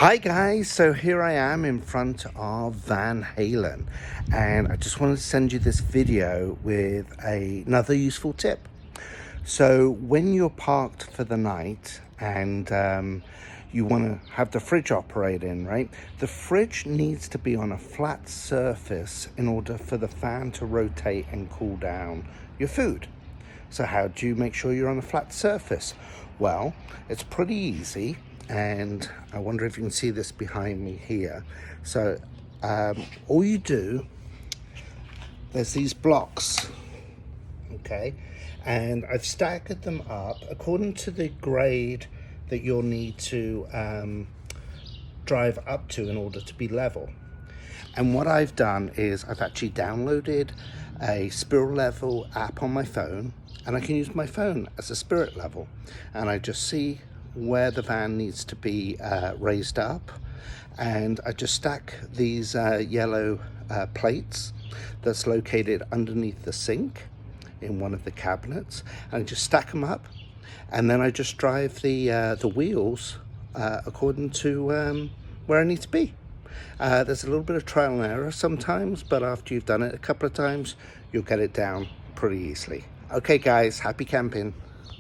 Hi guys, so here I am in front of Van Halen, and I just wanted to send you this video with another useful tip. So when you're parked for the night and you want to have the fridge operating, right? The fridge needs to be on a flat surface in order for the fan to rotate and cool down your food. So how do you make sure you're on a flat surface? Well, it's pretty easy, and I wonder if you can see this behind me here. So all you do, there's these blocks, okay? And I've staggered them up according to the grade that you'll need to drive up to in order to be level. And what I've done is I've actually downloaded a spirit level app on my phone, and I can use my phone as a spirit level, and I just see where the van needs to be raised up, and I just stack these yellow plates that's located underneath the sink in one of the cabinets, and I just stack them up, and then I just drive the wheels according to where I need to be. There's a little bit of trial and error sometimes, but after you've done it a couple of times, you'll get it down pretty easily. Okay guys, happy camping.